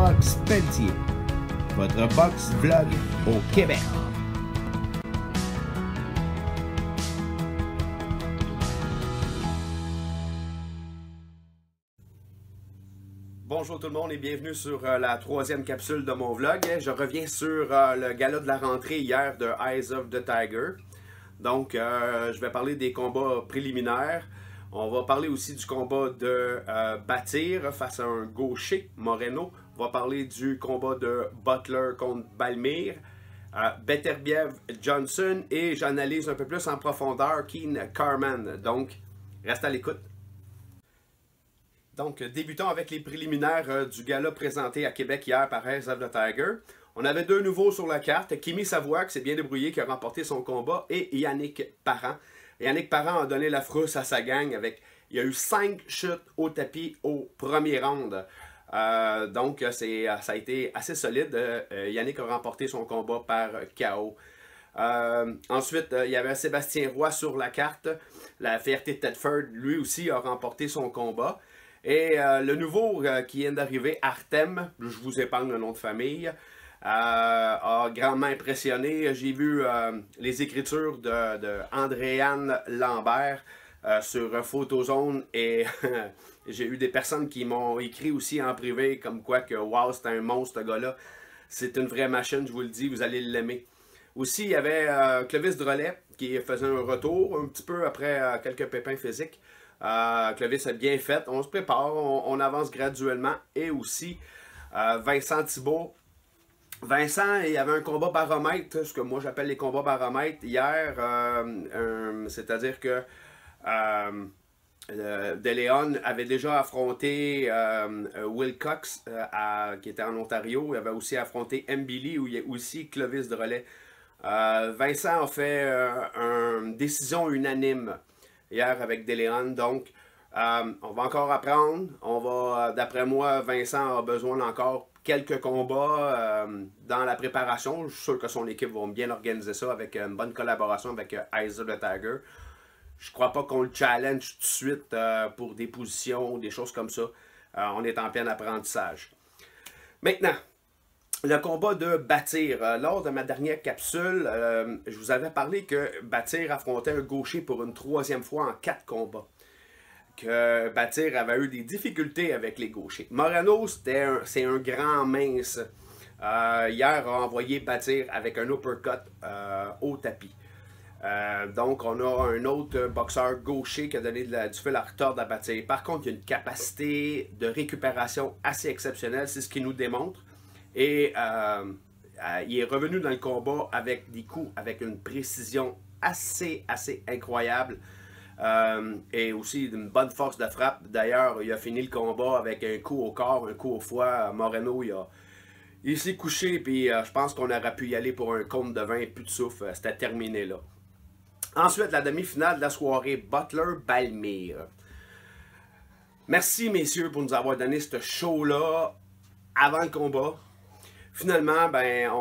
Box Pelletier, votre box vlog au Québec. Bonjour tout le monde et bienvenue sur la troisième capsule de mon vlog. Je reviens sur le gala de la rentrée hier de Eyes of the Tiger. Donc, je vais parler des combats préliminaires. On va parler aussi du combat de Bâtir face à un gaucher, Moreno. On va parler du combat de Butler contre Balmir, Beterbiev Johnson et j'analyse un peu plus en profondeur Keen Carman. Donc, reste à l'écoute. Donc, débutons avec les préliminaires du gala présenté à Québec hier par Eyes of the Tiger. On avait deux nouveaux sur la carte. Kimi Savoie, qui s'est bien débrouillé, qui a remporté son combat, et Yannick Parent. Yannick Parent a donné la frousse à sa gang. Il y a eu 5 chutes au tapis au premier round. Donc, ça a été assez solide. Yannick a remporté son combat par KO. Ensuite, il y avait Sébastien Roy sur la carte. La fierté de Tedford, lui aussi, a remporté son combat. Et le nouveau qui vient d'arriver, Artem, je vous épargne le nom de famille, a grandement impressionné. J'ai vu les écritures de Andréane Lambert sur Photozone et j'ai eu des personnes qui m'ont écrit aussi en privé comme quoi que wow, c'est un monstre ce gars-là. C'est une vraie machine, je vous le dis, vous allez l'aimer. Aussi, il y avait Clovis Drolet qui faisait un retour un petit peu après quelques pépins physiques. Clovis a bien fait, on se prépare, on avance graduellement. Et aussi Vincent Thibault. Vincent, il y avait un combat baromètre, ce que moi j'appelle les combats baromètres hier, c'est-à-dire que De Leon avait déjà affronté Will Cox qui était en Ontario. Il avait aussi affronté Mbili où il y a aussi Clovis Drolet. Vincent a fait une décision unanime hier avec De Leon, donc on va encore apprendre. D'après moi, Vincent a besoin d'encore quelques combats dans la préparation. Je suis sûr que son équipe va bien organiser ça avec une bonne collaboration avec Eyes of the Tiger. Je crois pas qu'on le challenge tout de suite pour des positions, des choses comme ça. On est en plein apprentissage. Maintenant, le combat de Bâtir. Lors de ma dernière capsule, je vous avais parlé que Bâtir affrontait un gaucher pour une troisième fois en 4 combats. Que Bâtir avait eu des difficultés avec les gauchers. Moreno, c'est un grand mince. Hier, a envoyé Bâtir avec un uppercut au tapis. Donc, on a un autre boxeur gaucher qui a donné du fil à retordre à Bâtir. Par contre, il y a une capacité de récupération assez exceptionnelle. C'est ce qu'il nous démontre. Et il est revenu dans le combat avec des coups, avec une précision assez incroyable. Et aussi une bonne force de frappe. D'ailleurs, il a fini le combat avec un coup au corps, un coup au foie. Moreno, il s'est couché, puis je pense qu'on aurait pu y aller pour un compte de 20, plus de souffle. C'était terminé là. Ensuite, la demi-finale de la soirée, Butler-Balmir. Merci, messieurs, pour nous avoir donné ce show-là avant le combat. Finalement, ben,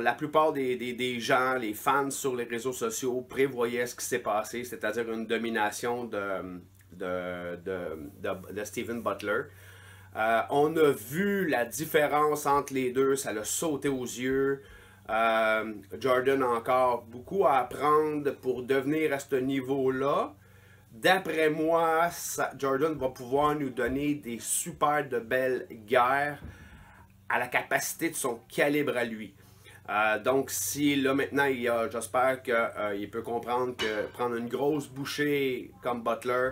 la plupart des gens, les fans sur les réseaux sociaux prévoyaient ce qui s'est passé, c'est-à-dire une domination de Steven Butler. On a vu la différence entre les deux, ça l'a sauté aux yeux. Jordan a encore beaucoup à apprendre pour devenir à ce niveau-là. D'après moi, Jordan va pouvoir nous donner des super de belles guerres à la capacité de son calibre à lui. Donc, si là maintenant, j'espère qu'il peut comprendre que prendre une grosse bouchée comme Butler,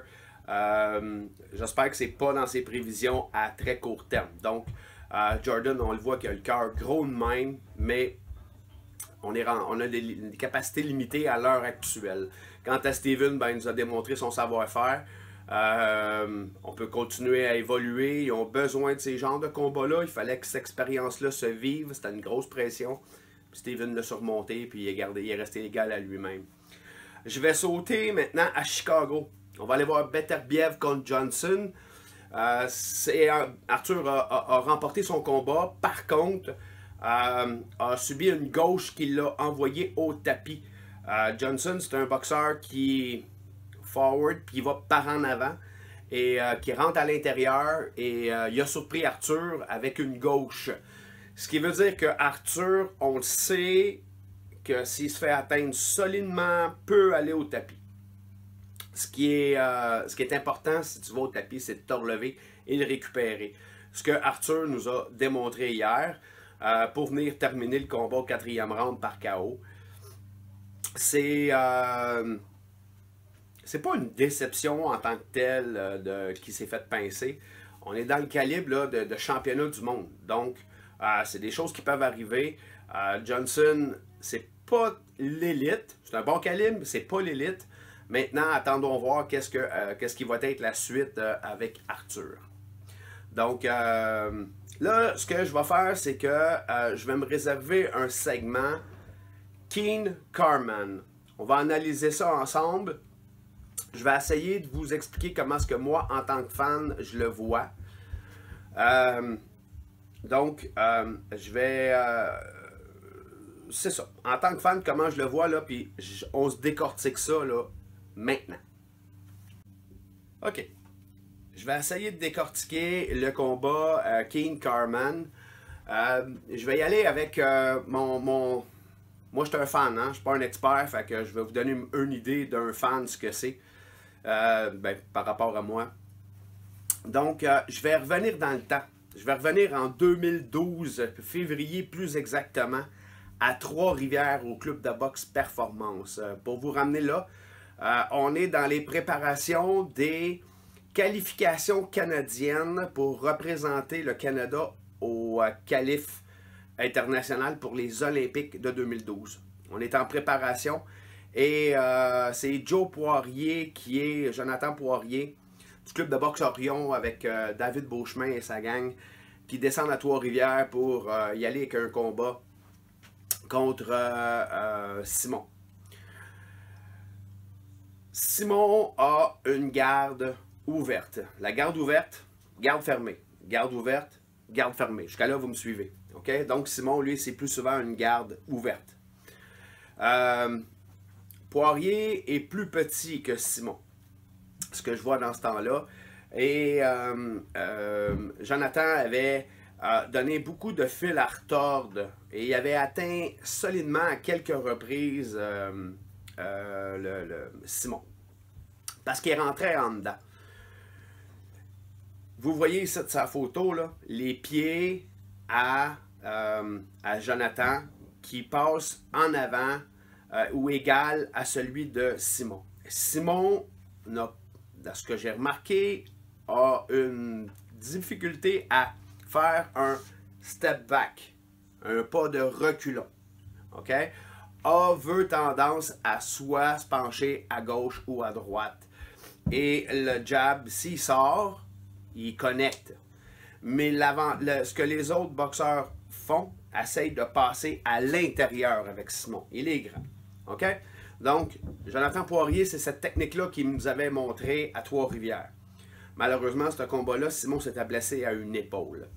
j'espère que c'est pas dans ses prévisions à très court terme. Donc, Jordan, on le voit qu'il a le cœur gros de même, mais on a des capacités limitées à l'heure actuelle. Quant à Steven, ben, il nous a démontré son savoir-faire. On peut continuer à évoluer. Ils ont besoin de ces genres de combats-là. Il fallait que cette expérience-là se vive. C'était une grosse pression. Puis Steven l'a surmonté, puis il est resté égal à lui-même. Je vais sauter maintenant à Chicago. On va aller voir Beterbiev contre Johnson. Arthur a remporté son combat. Par contre, a subi une gauche qui l'a envoyé au tapis. Johnson, c'est un boxeur qui forward, puis il va par en avant. et qui rentre à l'intérieur et il a surpris Arthur avec une gauche. Ce qui veut dire que Arthur, on le sait que s'il se fait atteindre solidement, peut aller au tapis. Ce qui est important si tu vas au tapis, c'est de te relever et le récupérer. Ce que Arthur nous a démontré hier pour venir terminer le combat au 4e round par KO. C'est pas une déception en tant que telle qui s'est fait pincer. On est dans le calibre là, de championnat du monde. Donc, c'est des choses qui peuvent arriver. Johnson, c'est pas l'élite. C'est un bon calibre, c'est pas l'élite. Maintenant, attendons voir qu'est-ce qui va être la suite avec Arthur. Donc, là, ce que je vais faire, c'est que je vais me réserver un segment Keen Carman. On va analyser ça ensemble. Je vais essayer de vous expliquer comment est-ce que moi, en tant que fan, je le vois. Donc, je vais... c'est ça. En tant que fan, comment je le vois, là, puis on se décortique ça, là, maintenant. OK. Je vais essayer de décortiquer le combat Keen Carman. Je vais y aller avec mon... Moi, je suis un fan, hein? Je ne suis pas un expert, fait que je vais vous donner une idée d'un fan, ce que c'est, par rapport à moi. Donc, je vais revenir dans le temps. Je vais revenir en 2012, février plus exactement, à Trois-Rivières, au club de boxe Performance. Pour vous ramener là, on est dans les préparations des qualifications canadiennes pour représenter le Canada au qualif international pour les Olympiques de 2012. On est en préparation et c'est Joe Poirier qui est Jonathan Poirier du club de boxe Orion avec David Beauchemin et sa gang qui descendent à Trois-Rivières pour y aller avec un combat contre Simon. Simon a une garde ouverte. La garde ouverte, garde fermée. Garde ouverte, garde fermée. Jusqu'à là, vous me suivez. Okay? Donc, Simon, lui, c'est plus souvent une garde ouverte. Poirier est plus petit que Simon. Ce que je vois dans ce temps-là. Et Jonathan avait donné beaucoup de fil à retordre. Et il avait atteint solidement à quelques reprises Simon. Parce qu'il rentrait en dedans. Vous voyez ici de sa photo, là, les pieds à Jonathan qui passe en avant ou égal à celui de Simon. Simon, de ce que j'ai remarqué, a une difficulté à faire un step back, un pas de reculon. OK? A veut tendance à soit se pencher à gauche ou à droite. Et le jab, s'il sort, il connecte. Mais ce que les autres boxeurs font, essayent de passer à l'intérieur avec Simon. Il est grand. OK? Donc, Jonathan Poirier, c'est cette technique-là qu'il nous avait montré à Trois-Rivières. Malheureusement, ce combat-là, Simon s'était blessé à une épaule.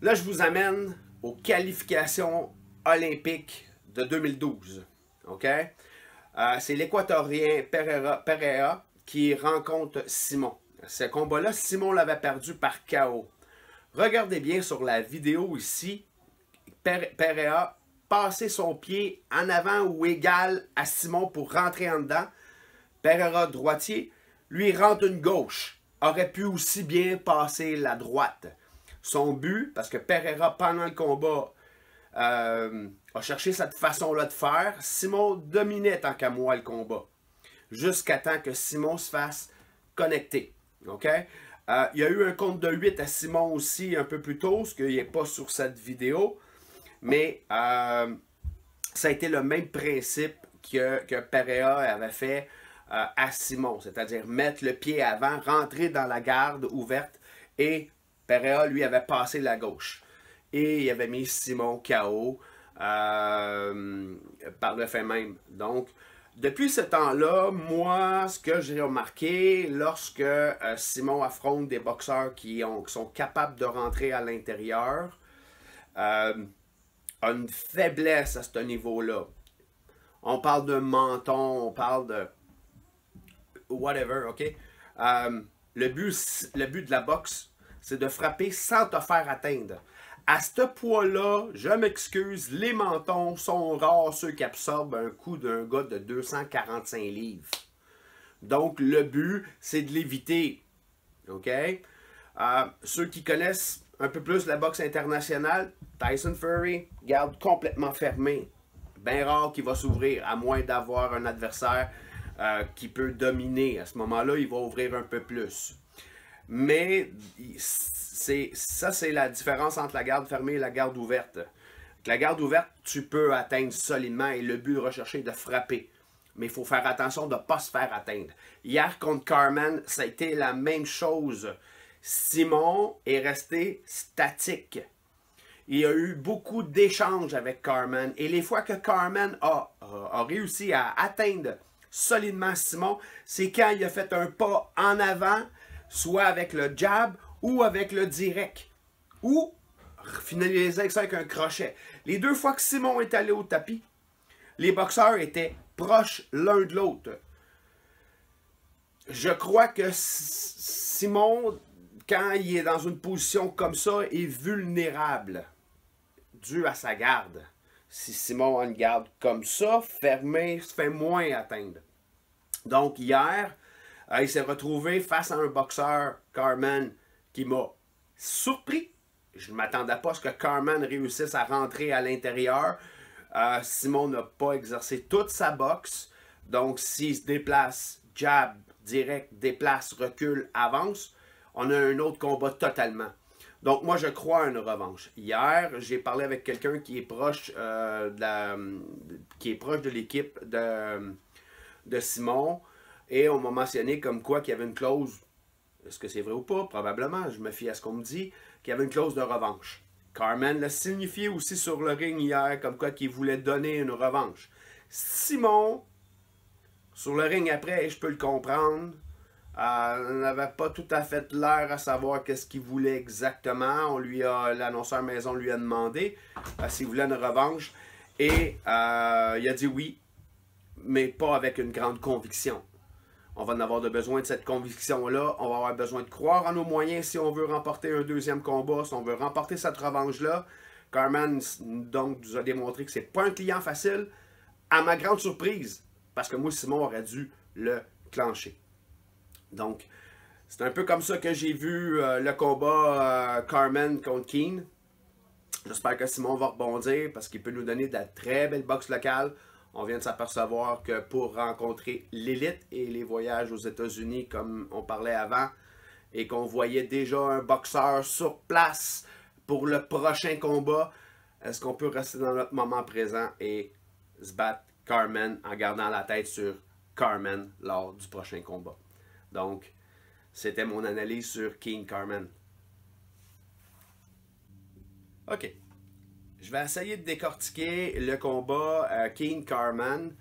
Là, je vous amène aux qualifications olympiques de 2012. OK? C'est l'Équatorien Pereira qui rencontre Simon. Ce combat-là, Simon l'avait perdu par KO. Regardez bien sur la vidéo ici, Pereira passer son pied en avant ou égal à Simon pour rentrer en dedans. Pereira droitier, lui rentre une gauche. Aurait pu aussi bien passer la droite. Son but, parce que Pereira pendant le combat a cherché cette façon-là de faire, Simon dominait tant qu'à moi le combat. Jusqu'à temps que Simon se fasse connecter. OK? Il y a eu un compte de 8 à Simon aussi un peu plus tôt, ce qu'il n'est pas sur cette vidéo. Mais ça a été le même principe que Pereira avait fait à Simon. C'est-à-dire mettre le pied avant, rentrer dans la garde ouverte. Et Pereira, lui, avait passé la gauche. Et il avait mis Simon KO par le fait même. Donc, depuis ce temps-là, moi, ce que j'ai remarqué, lorsque Simon affronte des boxeurs qui sont capables de rentrer à l'intérieur, a une faiblesse à ce niveau-là. On parle de menton, on parle de whatever, OK? Le but de la boxe, c'est de frapper sans te faire atteindre. À ce poids-là, je m'excuse, les mentons sont rares, ceux qui absorbent un coup d'un gars de 245 livres. Donc, le but, c'est de l'éviter. OK? Ceux qui connaissent un peu plus la boxe internationale, Tyson Fury garde complètement fermé. Bien rare qu'il va s'ouvrir, à moins d'avoir un adversaire qui peut dominer. À ce moment-là, il va ouvrir un peu plus. Mais ça, c'est la différence entre la garde fermée et la garde ouverte. Avec la garde ouverte, tu peux atteindre solidement et le but recherché est de frapper. Mais il faut faire attention de ne pas se faire atteindre. Hier, contre Carman, ça a été la même chose. Simon est resté statique. Il y a eu beaucoup d'échanges avec Carman. Et les fois que Carman a réussi à atteindre solidement Simon, c'est quand il a fait un pas en avant, soit avec le jab ou avec le direct. Ou finaliser ça avec un crochet. Les deux fois que Simon est allé au tapis, les boxeurs étaient proches l'un de l'autre. Je crois que Simon, quand il est dans une position comme ça, est vulnérable, dû à sa garde. Si Simon a une garde comme ça, fermée, se fait moins atteindre. Donc hier, il s'est retrouvé face à un boxeur, Carman, qui m'a surpris. Je ne m'attendais pas à ce que Carman réussisse à rentrer à l'intérieur. Simon n'a pas exercé toute sa boxe. Donc, s'il se déplace, jab, direct, déplace, recule, avance, on a un autre combat totalement. Donc, moi, je crois à une revanche. Hier, j'ai parlé avec quelqu'un qui est proche de l'équipe de Simon. Et on m'a mentionné comme quoi qu'il y avait une clause. Est-ce que c'est vrai ou pas? Probablement. Je me fie à ce qu'on me dit. Qu'il y avait une clause de revanche. Carman l'a signifié aussi sur le ring hier, comme quoi qu'il voulait donner une revanche. Simon, sur le ring après, je peux le comprendre, n'avait pas tout à fait l'air à savoir qu'est-ce qu'il voulait exactement. L'annonceur maison lui a demandé s'il voulait une revanche. Et il a dit oui, mais pas avec une grande conviction. On va en avoir besoin de cette conviction-là. On va avoir besoin de croire en nos moyens si on veut remporter un deuxième combat, si on veut remporter cette revanche-là. Carman, donc, nous a démontré que c'est pas un client facile. À ma grande surprise, parce que moi, Simon aurait dû le clencher. Donc, c'est un peu comme ça que j'ai vu le combat Carman contre Keane. J'espère que Simon va rebondir parce qu'il peut nous donner de la très belle boxe locale. On vient de s'apercevoir que pour rencontrer l'élite et les voyages aux États-Unis, comme on parlait avant, et qu'on voyait déjà un boxeur sur place pour le prochain combat, est-ce qu'on peut rester dans notre moment présent et se battre Carman en gardant la tête sur Carman lors du prochain combat? Donc, c'était mon analyse sur King Carman. OK. Je vais essayer de décortiquer le combat King Carman.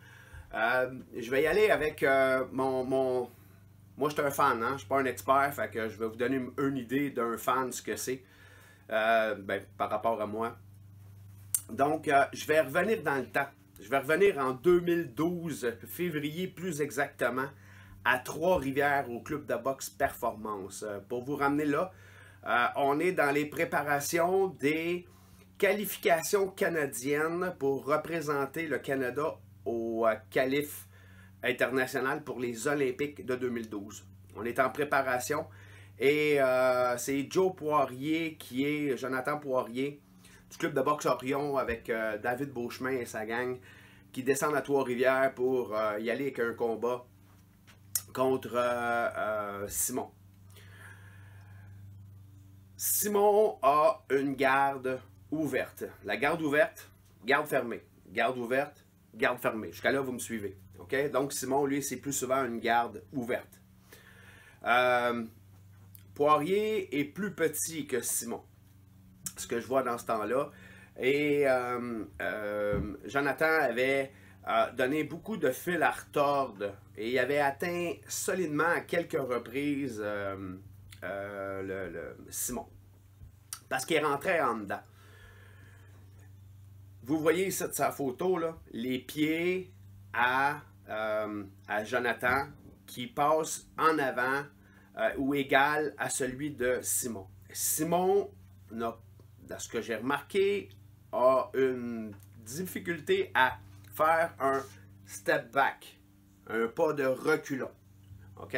Je vais y aller avec Moi, je suis un fan, hein? Je ne suis pas un expert, fait que je vais vous donner une idée d'un fan, ce que c'est, par rapport à moi. Donc, je vais revenir dans le temps. Je vais revenir en 2012, février plus exactement, à Trois-Rivières, au club de boxe Performance. Pour vous ramener là, on est dans les préparations des qualifications canadiennes pour représenter le Canada au qualif international pour les Olympiques de 2012. On est en préparation et c'est Joe Poirier Jonathan Poirier du club de boxe Orion avec David Beauchemin et sa gang qui descendent à Trois-Rivières pour y aller avec un combat contre Simon. Simon a une garde ouverte. La garde ouverte, garde fermée. Garde ouverte, garde fermée. Jusqu'à là, vous me suivez. Okay? Donc, Simon, lui, c'est plus souvent une garde ouverte. Poirier est plus petit que Simon. Ce que je vois dans ce temps-là. Et Jonathan avait donné beaucoup de fil à retordre. Et il avait atteint solidement à quelques reprises Simon. Parce qu'il rentrait en dedans. Vous voyez ici de sa photo, là, les pieds à Jonathan qui passe en avant ou égal à celui de Simon. Simon, de ce que j'ai remarqué, a une difficulté à faire un step back, un pas de reculon. OK?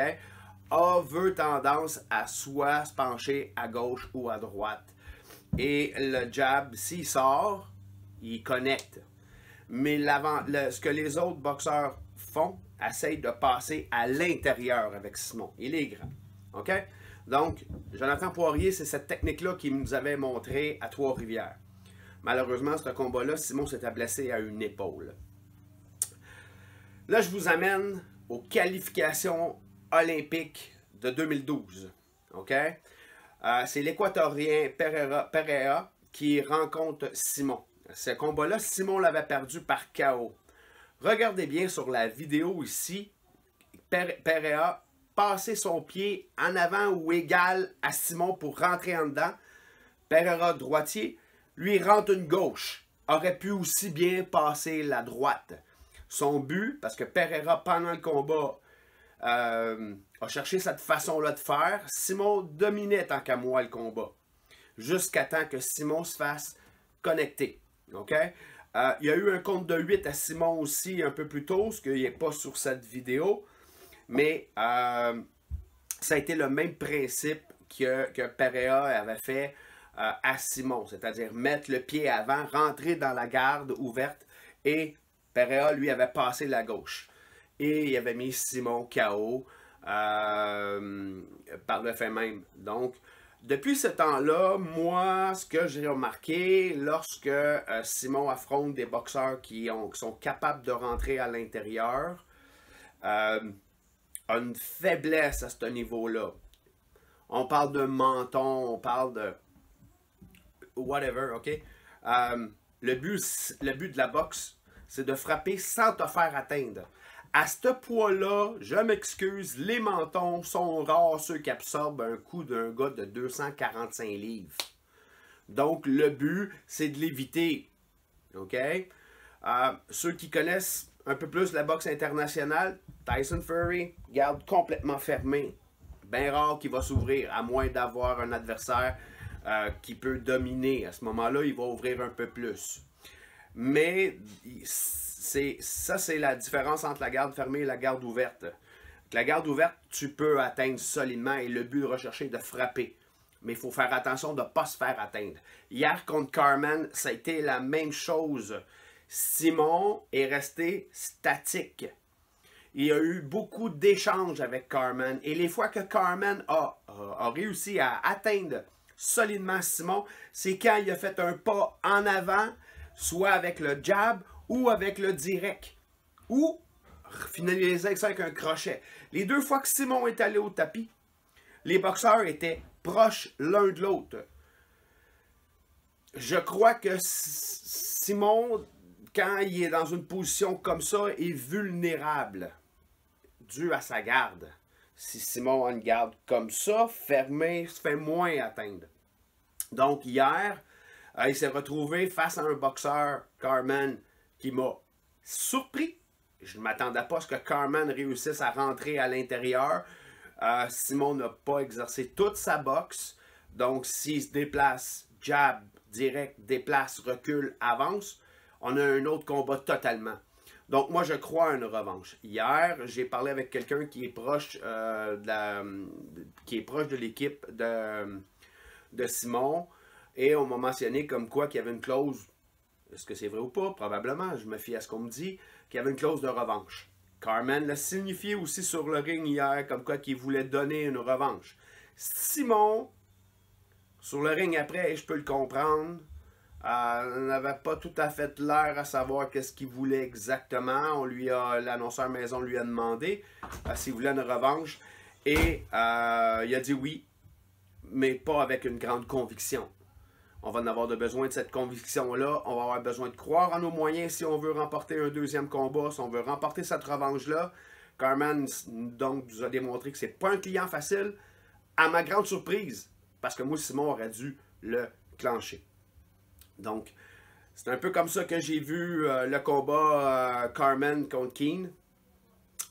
Veut tendance à soit se pencher à gauche ou à droite. Et le jab, s'il sort, il connecte. Mais ce que les autres boxeurs font, essayent de passer à l'intérieur avec Simon. Il est grand. OK? Donc, Jonathan Poirier, c'est cette technique-là qu'il nous avait montré à Trois-Rivières. Malheureusement, ce combat-là, Simon s'était blessé à une épaule. Là, je vous amène aux qualifications olympiques de 2012. OK? C'est l'Équatorien Pereira qui rencontre Simon. Ce combat-là, Simon l'avait perdu par KO. Regardez bien sur la vidéo ici, Pereira passer son pied en avant ou égal à Simon pour rentrer en dedans. Pereira droitier, lui rentre une gauche. Aurait pu aussi bien passer la droite. Son but, parce que Pereira pendant le combat a cherché cette façon-là de faire, Simon dominait tant qu'à moi le combat. Jusqu'à temps que Simon se fasse connecter. OK? Il y a eu un compte de 8 à Simon aussi un peu plus tôt, ce qui n'est pas sur cette vidéo. Mais ça a été le même principe que Pereira avait fait à Simon. C'est-à-dire mettre le pied avant, rentrer dans la garde ouverte. Et Pereira, lui, avait passé la gauche. Et il avait mis Simon KO par le fait même. Donc, depuis ce temps-là, moi, ce que j'ai remarqué, lorsque Simon affronte des boxeurs qui sont capables de rentrer à l'intérieur, a une faiblesse à ce niveau-là. On parle de menton, on parle de whatever, OK? Le but de la boxe, c'est de frapper sans te faire atteindre. À ce poids-là, je m'excuse, les mentons sont rares ceux qui absorbent un coup d'un gars de 245 livres. Donc, le but, c'est de l'éviter. OK? Ceux qui connaissent un peu plus la boxe internationale, Tyson Fury, garde complètement fermé. Bien rare qu'il va s'ouvrir, à moins d'avoir un adversaire qui peut dominer. À ce moment-là, il va ouvrir un peu plus. Mais ça, c'est la différence entre la garde fermée et la garde ouverte. La garde ouverte, tu peux atteindre solidement et le but recherché est de frapper. Mais il faut faire attention de ne pas se faire atteindre. Hier, contre Carman, ça a été la même chose. Simon est resté statique. Il y a eu beaucoup d'échanges avec Carman. Et les fois que Carman a réussi à atteindre solidement Simon, c'est quand il a fait un pas en avant, soit avec le jab ou avec le direct. Ou finaliser ça avec un crochet. Les deux fois que Simon est allé au tapis, les boxeurs étaient proches l'un de l'autre. Je crois que Simon, quand il est dans une position comme ça, est vulnérable, dû à sa garde. Si Simon a une garde comme ça, fermée, se fait moins atteindre. Donc hier, il s'est retrouvé face à un boxeur, Carman, qui m'a surpris. Je ne m'attendais pas à ce que Carman réussisse à rentrer à l'intérieur. Simon n'a pas exercé toute sa boxe. Donc s'il se déplace, jab, direct, déplace, recule, avance, on a un autre combat totalement. Donc moi je crois à une revanche. Hier, j'ai parlé avec quelqu'un qui est proche de l'équipe de Simon. Et on m'a mentionné comme quoi qu'il y avait une clause, est-ce que c'est vrai ou pas? Probablement, je me fie à ce qu'on me dit, qu'il y avait une clause de revanche. Carman l'a signifié aussi sur le ring hier, comme quoi qu'il voulait donner une revanche. Simon, sur le ring après, je peux le comprendre, n'avait pas tout à fait l'air à savoir qu'est-ce qu'il voulait exactement. L'annonceur maison lui a demandé s'il voulait une revanche. Et il a dit oui, mais pas avec une grande conviction. On va en avoir besoin de cette conviction-là. On va avoir besoin de croire en nos moyens si on veut remporter un deuxième combat, si on veut remporter cette revanche-là. Carman, donc, nous a démontré que c'est pas un client facile. À ma grande surprise, parce que moi, Simon aurait dû le clencher. Donc, c'est un peu comme ça que j'ai vu le combat Carman contre Keane.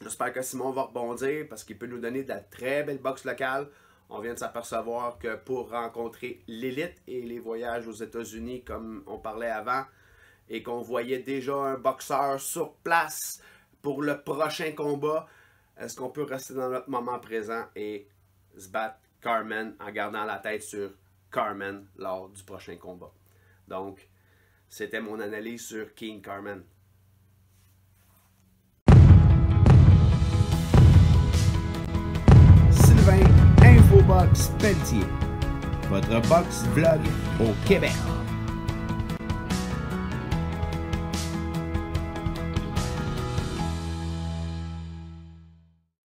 J'espère que Simon va rebondir parce qu'il peut nous donner de la très belle boxe locale. On vient de s'apercevoir que pour rencontrer l'élite et les voyages aux États-Unis, comme on parlait avant, et qu'on voyait déjà un boxeur sur place pour le prochain combat, est-ce qu'on peut rester dans notre moment présent et se battre Carman en gardant la tête sur Carman lors du prochain combat? Donc, c'était mon analyse sur King Carman. Sylvain Infobox Pelletier, votre box vlog au Québec.